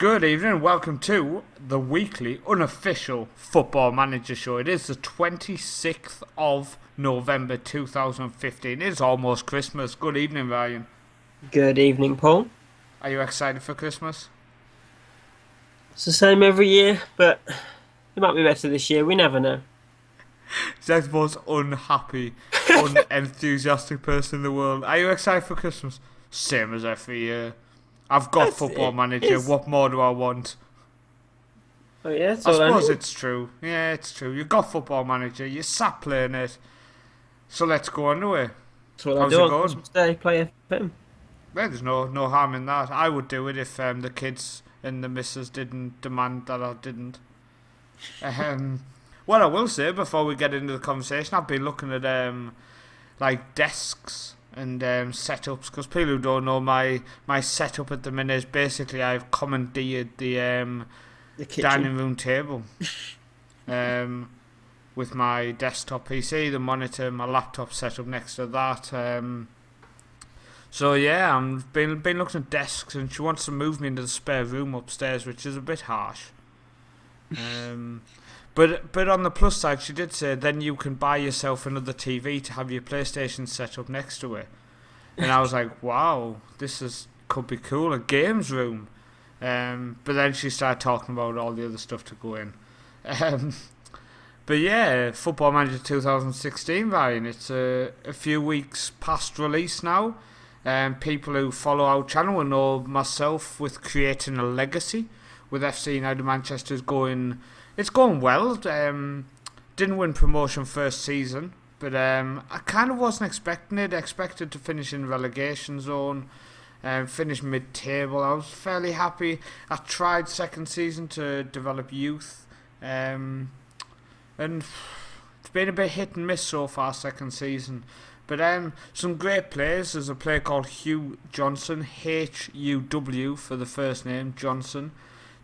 Good evening and welcome to the weekly unofficial Football Manager show. It is the 26th of November 2015. It is almost Christmas. Good evening, Ryan. Good evening, Paul. Are you excited for Christmas? It's the same every year, but it might be better this year. We never know. That's the most unhappy, unenthusiastic person in the world. Are you excited for Christmas? Same as every year. I've got Football Manager. What more do I want? Oh yeah, I suppose it's true. Yeah, it's true. You've got Football Manager. You sat playing it. So let's go on to it. That's what How's I do it on going? Christmas Day, play FM. Well, there's no harm in that. I would do it if the kids and the missus didn't demand that I didn't. What I will say before we get into the conversation, I've been looking at like desks and setups, because people who don't know, my setup at the minute is basically I've commandeered the dining room table with my desktop PC, the monitor, my laptop set up next to that. So yeah, I've been looking at desks, and she wants to move me into the spare room upstairs, which is a bit harsh. But on the plus side, she did say then you can buy yourself another TV to have your PlayStation set up next to it. And I was like, wow, could be cool, a games room. But then she started talking about all the other stuff to go in. But yeah, Football Manager 2016, Ryan, it's a few weeks past release now. People who follow our channel will know myself with creating a legacy with FC United Manchester it's going well. Didn't win promotion first season, but I kind of wasn't expecting it. I expected to finish in relegation zone, finish mid-table. I was fairly happy. I tried second season to develop youth, and it's been a bit hit and miss so far second season. But some great players. There's a player called Hugh Johnson, Huw for the first name, Johnson.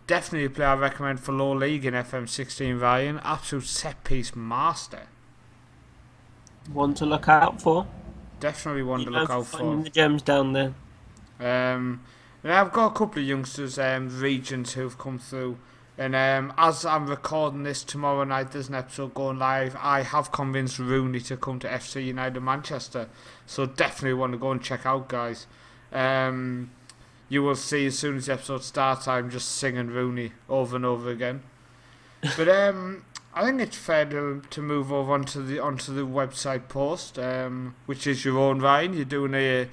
Definitely a player I recommend for low league in FM16, Ryan. Absolute set piece master. One to look out for. Definitely one to look out for. The gems down there. And I've got a couple of youngsters, regions who've come through. And as I'm recording this tomorrow night, there's an episode going live. I have convinced Rooney to come to FC United Manchester. So definitely want to go and check out, guys. You will see as soon as the episode starts, I'm just singing Rooney over and over again. But I think it's fair to move over onto the website post, which is your own, Ryan. You're doing a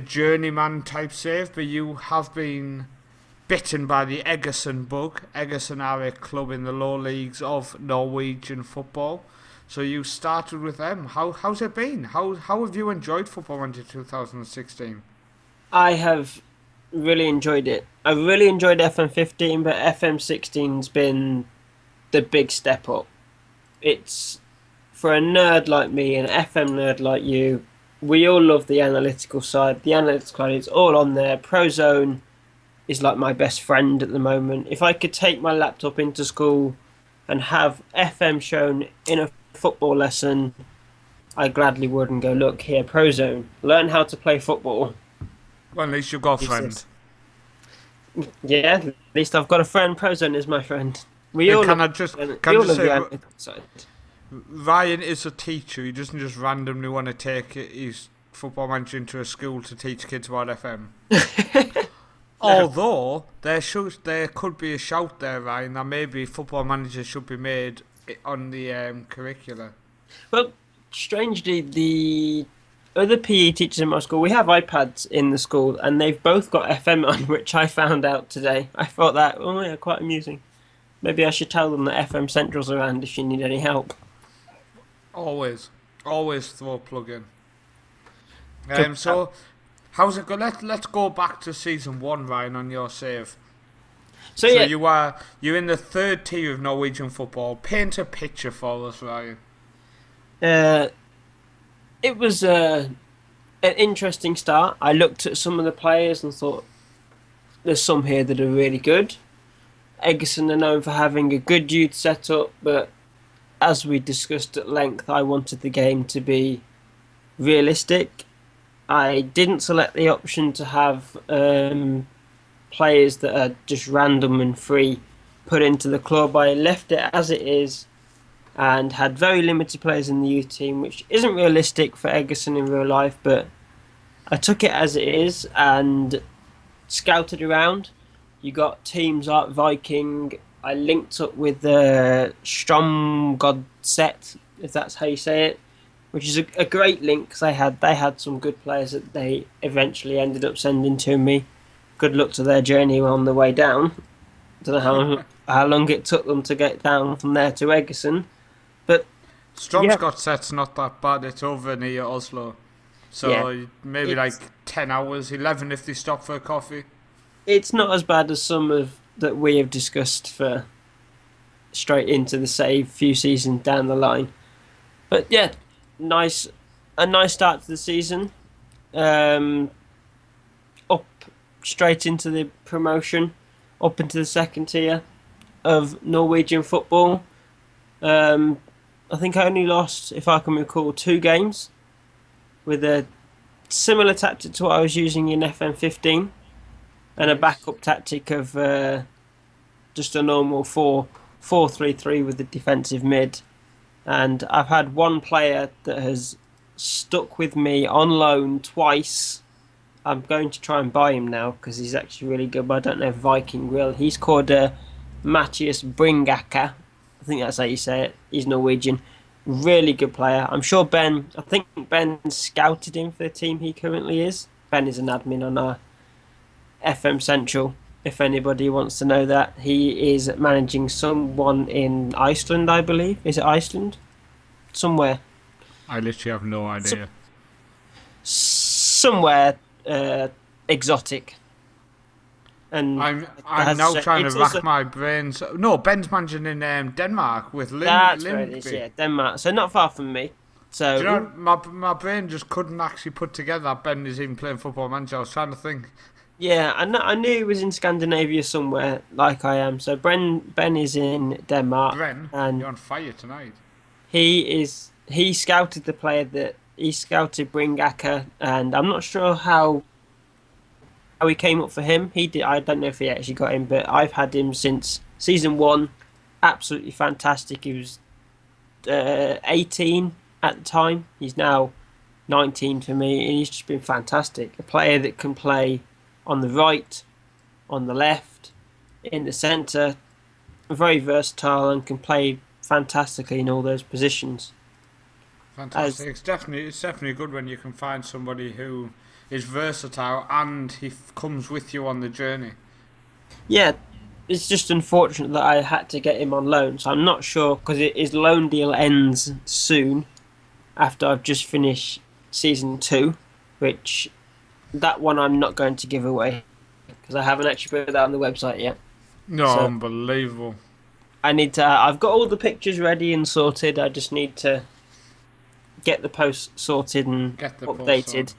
journeyman type save, but you have been bitten by the Egerson bug. Egerson are a club in the low leagues of Norwegian football. So you started with them. How's it been? How have you enjoyed Football Manager 2016? I have really enjoyed it. I really enjoyed FM15, but FM16's been the big step up. It's for a nerd like me, an FM nerd like you. We all love the analytical side. The analytical side is all on there. Prozone is like my best friend at the moment. If I could take my laptop into school and have FM shown in a football lesson, I gladly would and go, look here, Prozone, learn how to play football. Well, at least you've got a friend. Yeah, at least I've got a friend. Prozone is my friend. Can I just say, Ryan is a teacher. He doesn't just randomly want to take his Football Manager into a school to teach kids about FM. Although there could be a shout there, Ryan, that maybe Football Manager should be made on the curricula. Well, strangely, the other PE teachers in my school, we have iPads in the school, and they've both got FM on, which I found out today. I thought that, quite amusing. Maybe I should tell them that FM Central's around if you need any help. Always throw a plug in. So, how's it go? Let's go back to season 1, Ryan, on your save. So yeah, you're in the third tier of Norwegian football. Paint a picture for us, Ryan. It was an interesting start. I looked at some of the players and thought, there's some here that are really good. Egerson are known for having a good youth setup, but as we discussed at length, I wanted the game to be realistic. I didn't select the option to have players that are just random and free put into the club. I left it as it is and had very limited players in the youth team, which isn't realistic for Egerton in real life, but I took it as it is and scouted around. You got teams like Viking. I linked up with the Stromgodset, if that's how you say it, which is a great link because they had some good players that they eventually ended up sending to me. Good luck to their journey on the way down. Don't know how long it took them to get down from there to Egerton, but Stromsgodset's not that bad. It's over near Oslo, so maybe like 10 hours, 11 if they stop for a coffee. It's not as bad as some of that we have discussed for straight into the save few seasons down the line. But yeah, a nice start to the season. Up straight into the promotion, up into the second tier of Norwegian football. I think I only lost, if I can recall, 2 games with a similar tactic to what I was using in FM15 and a backup tactic of just a normal 4-3-3 with the defensive mid. And I've had one player that has stuck with me on loan twice. I'm going to try and buy him now because he's actually really good, but I don't know if Viking will. He's called Matthias Bringaker. I think that's how you say it. He's Norwegian. Really good player. I think Ben scouted him for the team he currently is. Ben is an admin on our FM Central, if anybody wants to know that. He is managing someone in Iceland, I believe. Is it Iceland? Somewhere. I literally have no idea. Somewhere exotic. And I'm now trying to rack my brains. No, Ben's managing in Denmark with Lindby. That's where it is, yeah, Denmark. So not far from me. So do you know, my brain just couldn't actually put together that Ben is even playing Football Manager. I was trying to think. Yeah, I knew he was in Scandinavia somewhere, like I am. So Ben is in Denmark. Ben, and you're on fire tonight. He scouted the player that he scouted Bringaker, and I'm not sure how he came up for him. He did. I don't know if he actually got him, but I've had him since season 1. Absolutely fantastic. He was 18 at the time. He's now 19 for me, and he's just been fantastic. A player that can play on the right, on the left, in the centre, very versatile and can play fantastically in all those positions. Fantastic. It's definitely good when you can find somebody who is versatile and he comes with you on the journey. Yeah, it's just unfortunate that I had to get him on loan, so I'm not sure because his loan deal ends soon after I've just finished season 2, which that one I'm not going to give away because I haven't actually put that on the website yet. No, so unbelievable. I've got all the pictures ready and sorted. I just need to get the post sorted and updated.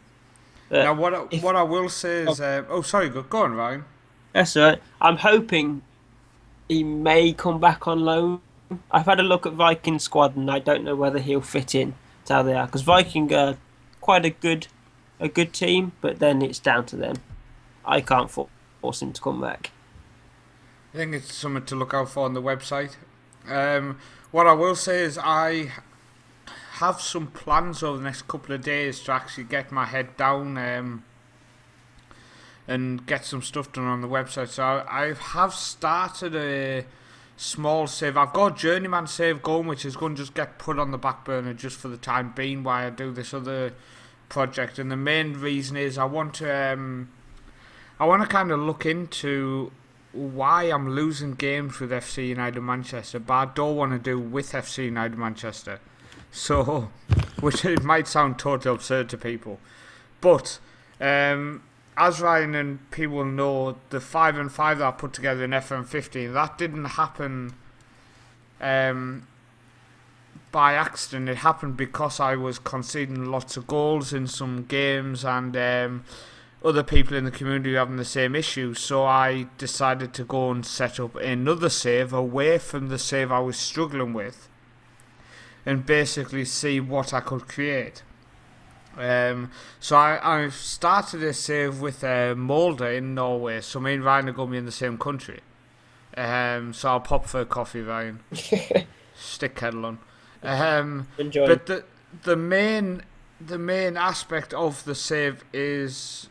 Now, what I will say is, sorry, go on, Ryan. That's all right. I'm hoping he may come back on loan. I've had a look at Viking squad, and I don't know whether he'll fit in to how they are because Viking are quite a good team, but then it's down to them. I can't force him to come back. I think it's something to look out for on the website. What I will say is I have some plans over the next couple of days to actually get my head down and get some stuff done on the website. So I have started a small save. I've got a journeyman save going, which is going to just get put on the back burner just for the time being while I do this other project. And the main reason is I want to kind of look into why I'm losing games with FC United Manchester, but I don't want to do with FC United Manchester. So, which it might sound totally absurd to people, but as Ryan and people know, the 5 and 5 that I put together in FM15, that didn't happen by accident. It happened because I was conceding lots of goals in some games and other people in the community having the same issue. So I decided to go and set up another save away from the save I was struggling with and basically see what I could create. So I've started a save with Molde in Norway. So me and Ryan are going to be in the same country. So I'll pop for a coffee, Ryan. Stick kettle on. Enjoy. But the main aspect of the save is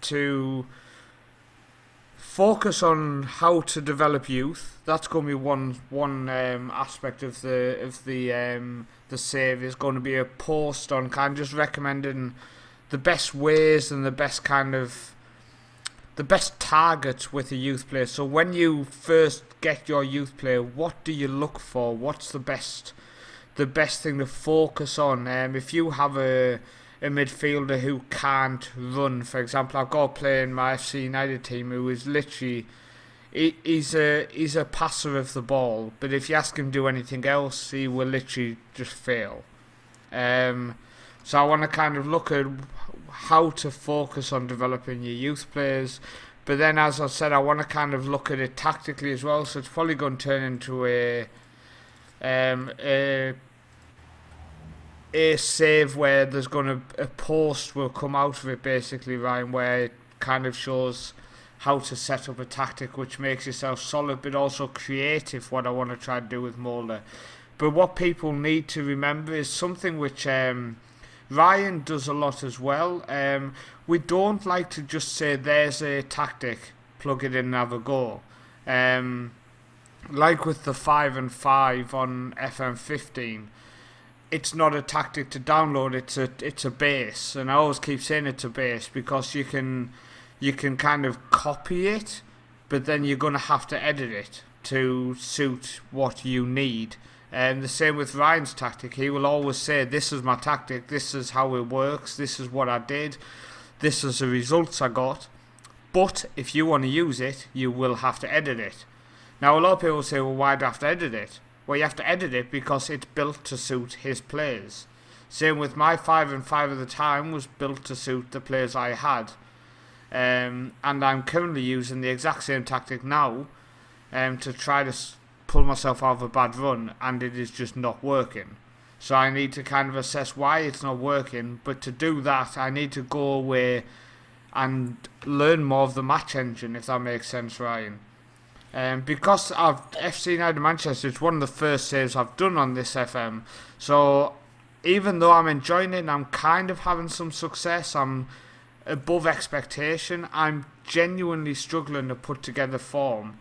to focus on how to develop youth. That's going to be one aspect of the save. Is going to be a post on kind of just recommending the best ways and the best targets with a youth player. So when you first get your youth player, what do you look for? What's the best thing to focus on? If you have a midfielder who can't run, for example, I've got a player in my FC United team who is literally he's a passer of the ball, but if you ask him to do anything else, he will literally just fail. So I want to kind of look at how to focus on developing your youth players, but then, as I said, I want to kind of look at it tactically as well. So it's probably going to turn into a save where there's going to a post will come out of it, basically, Ryan, where it kind of shows how to set up a tactic which makes yourself solid but also creative, what I want to try to do with Molde. But what people need to remember is something which Ryan does a lot as well. We don't like to just say there's a tactic, plug it in and have a go. Like with the 5 and 5 on FM15, it's not a tactic to download, it's a base, and I always keep saying it's a base because you can kind of copy it, but then you're going to have to edit it to suit what you need. And the same with Ryan's tactic. He will always say, this is my tactic, this is how it works, this is what I did, this is the results I got. But if you want to use it, you will have to edit it. Now, a lot of people say, well, why do I have to edit it? Well, you have to edit it because it's built to suit his players. Same with my 5 and 5 at the time was built to suit the players I had. And I'm currently using the exact same tactic now to try to pull myself out of a bad run, and it is just not working. So I need to kind of assess why it's not working, but to do that I need to go away and learn more of the match engine, if that makes sense, Ryan. Because I've FC United Manchester, it's one of the first saves I've done on this FM, so even though I'm enjoying it and I'm kind of having some success, I'm above expectation, I'm genuinely struggling to put together form.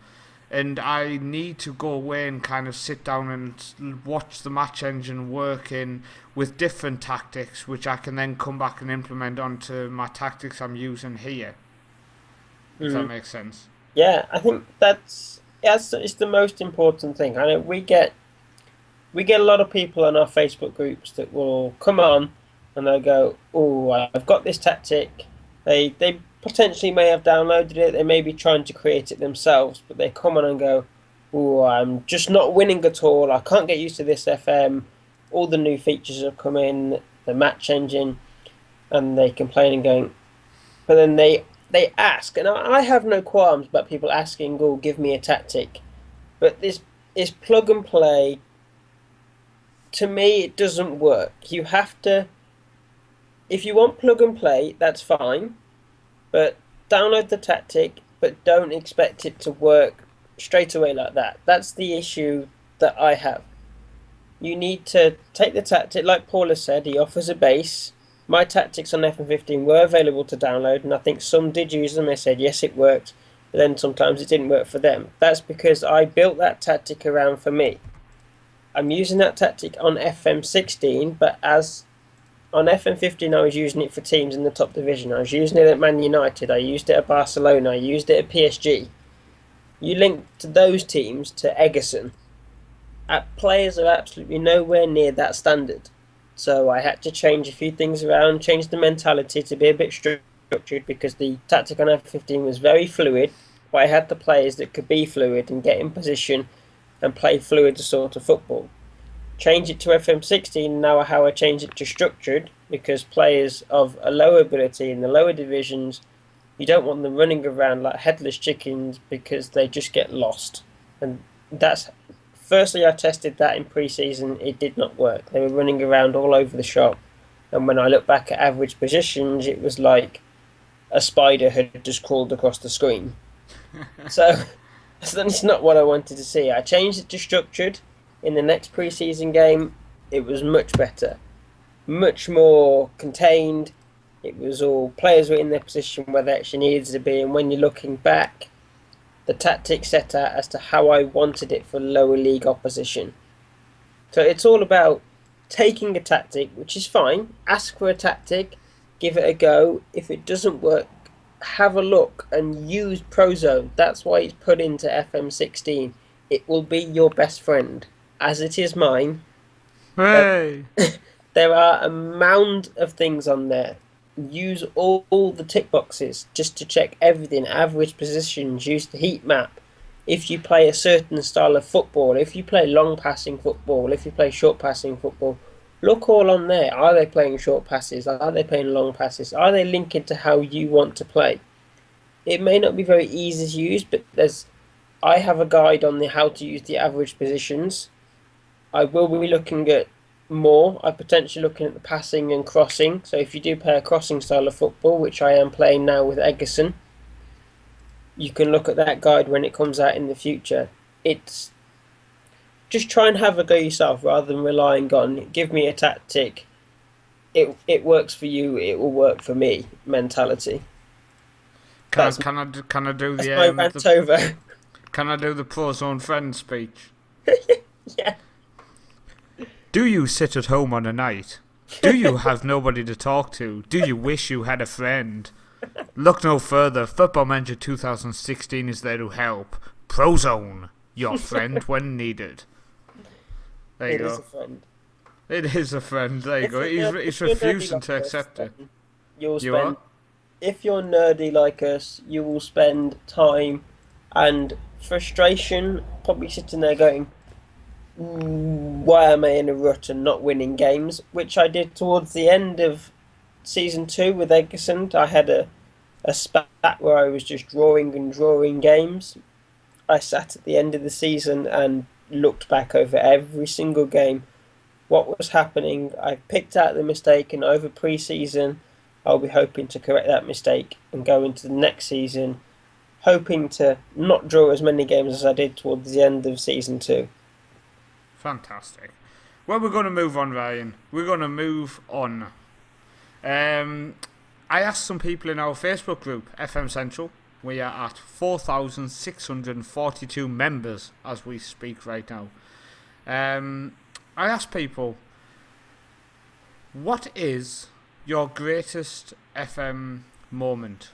And I need to go away and kind of sit down and watch the match engine working with different tactics, which I can then come back and implement onto my tactics I'm using here. If that makes sense. Yeah, I think it's the most important thing. I know we get a lot of people on our Facebook groups that will come on and they'll go, "Oh, I've got this tactic." They potentially may have downloaded it, they may be trying to create it themselves, but they come on and go, "Oh, I'm just not winning at all. I can't get used to this FM. All the new features have come in, the match engine," and they complain and going. But then they ask, and I have no qualms about people asking, "Oh, give me a tactic," but this is plug and play. To me, it doesn't work. You have to. If you want plug and play, that's fine, but download the tactic, but don't expect it to work straight away like that. That's the issue that I have. You need to take the tactic, like Paul has said, he offers a base. My tactics on FM15 were available to download, and I think some did use them. They said, yes, it worked, but then sometimes it didn't work for them. That's because I built that tactic around for me. I'm using that tactic on FM16, but as on FM15 I was using it for teams in the top division. I was using it at Man United, I used it at Barcelona, I used it at PSG. You link to those teams to Egerson. Players are absolutely nowhere near that standard. So I had to change a few things around, change the mentality to be a bit structured, because the tactic on FM15 was very fluid, but I had the players that could be fluid and get in position and play fluid sort of football. Change it to FM16, now how I change it to structured, because players of a lower ability in the lower divisions, you don't want them running around like headless chickens because they just get lost. And that's, firstly I tested that in pre-season, it did not work. They were running around all over the shop And when I look back at average positions, it was like a spider had just crawled across the screen. So that's not what I wanted to see. I changed it to structured. In the next preseason game, it was much better, much more contained. It was all players were in their position where they actually needed to be, and when you're looking back, the tactics set out as to how I wanted it for lower league opposition. So it's all about taking a tactic, which is fine. Ask for a tactic, give it a go. If it doesn't work, have a look and use Prozone. That's why it's put into FM16. It will be your best friend, as it is mine. Hey! There are a mound of things on there. Use all the tick boxes just to check everything. Average positions, use the heat map. If you play a certain style of football, if you play long passing football, if you play short passing football, look all on there. Are they playing short passes? Are they playing long passes? Are they linking to how you want to play? It may not be very easy to use, but I have a guide on how to use the average positions. I will be looking at more. I'm potentially looking at the passing and crossing. So if you do play a crossing style of football, which I am playing now with Egerson, you can look at that guide when it comes out in the future. It's just try and have a go yourself rather than relying on give me a tactic. It works for you. It will work for me. Mentality. Can I do That's my rant over. Can I do the Prozone friend speech? Yeah. Do you sit at home on a night? Do you have nobody to talk to? Do you wish you had a friend? Look no further. Football Manager 2016 is there to help. Prozone, your friend when needed. There you go. It is a friend. It is a friend. There you go. He's refusing to accept it. If you're nerdy like us, you will spend time and frustration probably sitting there going, why am I in a rut and not winning games? Which I did towards the end of Season 2 with Egerson. I had a spat where I was just drawing games. I sat at the end of the season and looked back over every single game, what was happening. I picked out the mistake, and over pre-season I'll be hoping to correct that mistake and go into the next season hoping to not draw as many games as I did towards the end of Season 2. Fantastic. Well, we're going to move on, Ryan. We're going to move on. I asked some people in our Facebook group, FM Central. We are at 4,642 members as we speak right now. I asked people, what is your greatest FM moment?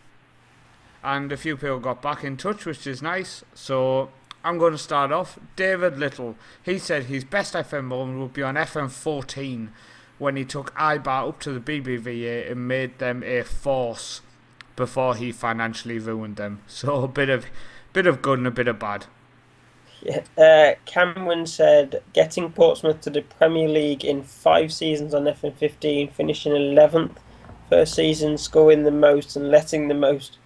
And a few people got back in touch, which is nice. So I'm going to start off. David Little, he said his best FM moment would be on FM14 when he took iBar up to the BBVA and made them a force before he financially ruined them. So a bit of good and a bit of bad. Yeah. Cameron said getting Portsmouth to the Premier League in 5 seasons on FM15, finishing 11th first season, scoring the most and letting the most,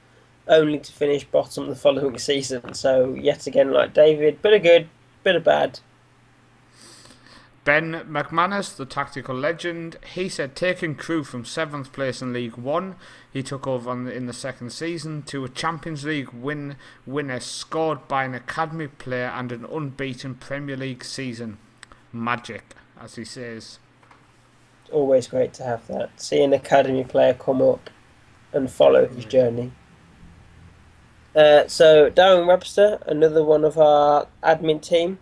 only to finish bottom the following season. So yet again, like David, bit of good, bit of bad. Ben McManus, the tactical legend, he said taking Crewe from 7th place in League One, he took over in the second season, to a Champions League winner scored by an academy player and an unbeaten Premier League season. Magic, as he says. It's always great to have that. See an academy player come up and follow his journey. So Darren Webster, another one of our admin team.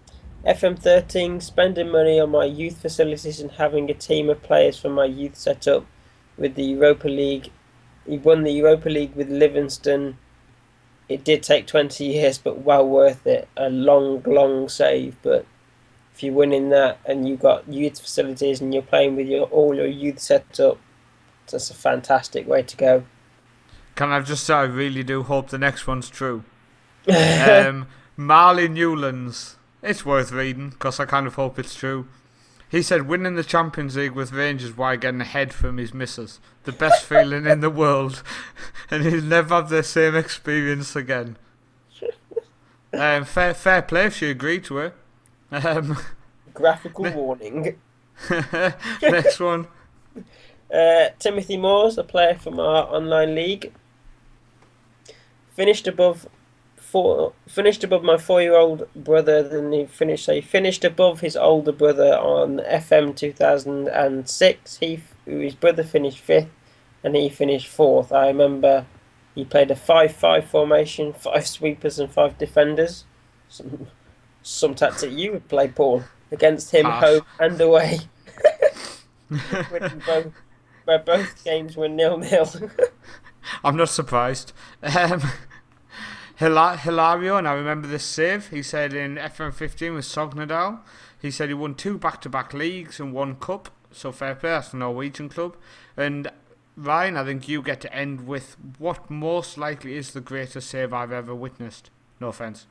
FM13, spending money on my youth facilities and having a team of players from my youth set up with the Europa League. He won the Europa League with Livingston. It did take 20 years, but well worth it. A long save, but if you're winning that and you've got youth facilities and you're playing with all your youth set up, that's a fantastic way to go. Can I just say, I really do hope the next one's true. Marley Newlands. It's worth reading, because I kind of hope it's true. He said winning the Champions League with Rangers while getting ahead from his missus. The best feeling in the world. And he'll never have the same experience again. Fair play if she agreed to it. Graphical warning. Next one. Timothy Moores, a player from our online league, finished above my 4-year-old brother. Then he finished above his older brother on FM 2006. His brother finished fifth, and he finished fourth. I remember he played a 5-5 formation, 5 sweepers and 5 defenders. Some tactic you would play, Paul, against him home and away. Where both games were 0-0. I'm not surprised. Hilario, and I remember this save, he said in FM15 with Sognadal, he said he won 2 back-to-back leagues and 1 cup, so fair play, that's a Norwegian club. And Ryan, I think you get to end with what most likely is the greatest save I've ever witnessed. No offence.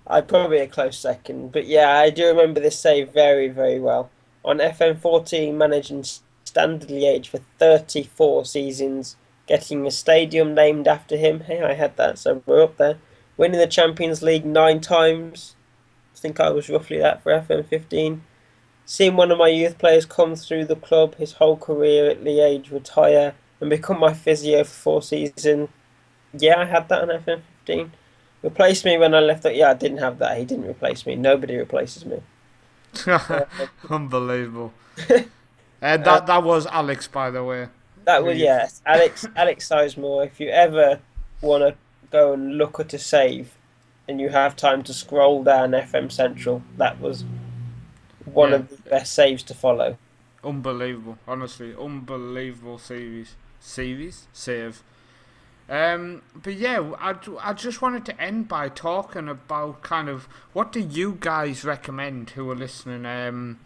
I'd probably a close second, but yeah, I do remember this save very, very well. On FM14, managing Standard Liège for 34 seasons, getting a stadium named after him. Hey, I had that, so we're up there. Winning the Champions League 9 times. I think I was roughly that for FM15. Seeing one of my youth players come through the club, his whole career at Liège, retire, and become my physio for 4 seasons. Yeah, I had that on FM15. Replaced me when I left. Yeah, I didn't have that. He didn't replace me. Nobody replaces me. Unbelievable. That was Alex, by the way. That was, yes, Alex Sizemore. If you ever want to go and look at a save and you have time to scroll down FM Central, that was one of the best saves to follow. Unbelievable, honestly, unbelievable save. But yeah, I just wanted to end by talking about kind of what do you guys recommend who are listening.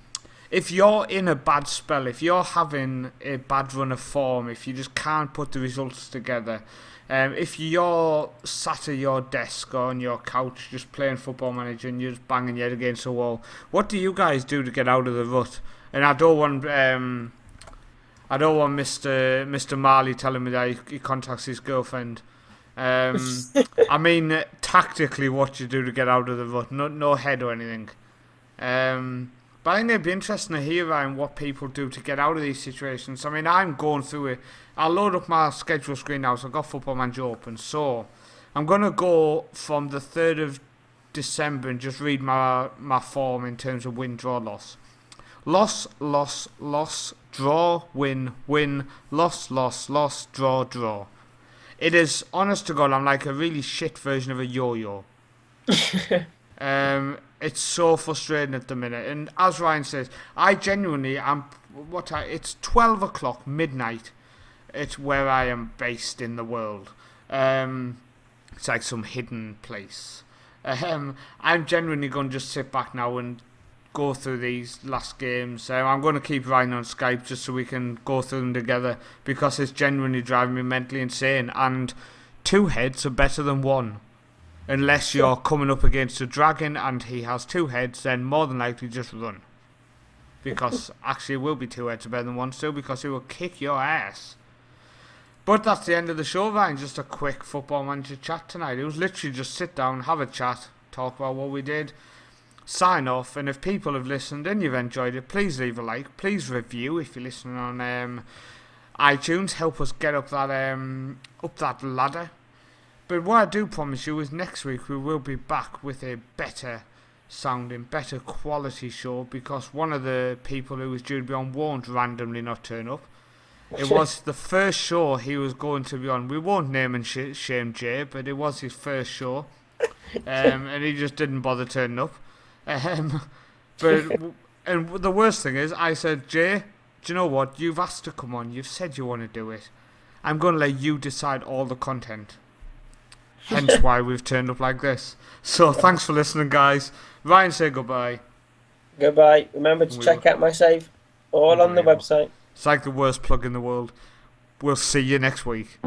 If you're in a bad spell, if you're having a bad run of form, if you just can't put the results together, if you're sat at your desk or on your couch just playing Football Manager and you're just banging your head against the wall, what do you guys do to get out of the rut? And I don't want Mr. Marley telling me that he contacts his girlfriend. I mean, tactically, what you do to get out of the rut, no head or anything. But I think it'd be interesting to hear around what people do to get out of these situations. I mean, I'm going through it. I'll load up my schedule screen now, so I've got Football Manager open. So I'm going to go from the 3rd of December and just read my form in terms of win, draw, loss. Loss, loss, loss, draw, win, win, loss, loss, loss, draw, draw. It is, honest to God, I'm like a really shit version of a yo-yo. It's so frustrating at the minute. And as Ryan says, I genuinely am, it's 12 o'clock, midnight. It's where I am based in the world. It's like some hidden place. I'm genuinely going to just sit back now and go through these last games. I'm going to keep Ryan on Skype just so we can go through them together because it's genuinely driving me mentally insane. And 2 heads are better than 1. Unless you're coming up against a dragon and he has 2 heads, then more than likely just run. Because actually it will be 2 heads are better than 1 still because he will kick your ass. But that's the end of the show, Ryan. Just a quick Football Manager chat tonight. It was literally just sit down, have a chat, talk about what we did, sign off, and if people have listened and you've enjoyed it, please leave a like, please review if you're listening on iTunes, help us get up that ladder. But what I do promise you is next week we will be back with a better sounding, better quality show because one of the people who was due to be on won't randomly not turn up. It was the first show he was going to be on. We won't name and shame Jay, but it was his first show. And he just didn't bother turning up. And the worst thing is, I said, Jay, do you know what? You've asked to come on. You've said you want to do it. I'm going to let you decide all the content. Hence why we've turned up like this. So thanks for listening, guys. Ryan, say goodbye. Goodbye. Remember to check out my save. All on the website. It's like the worst plug in the world. We'll see you next week.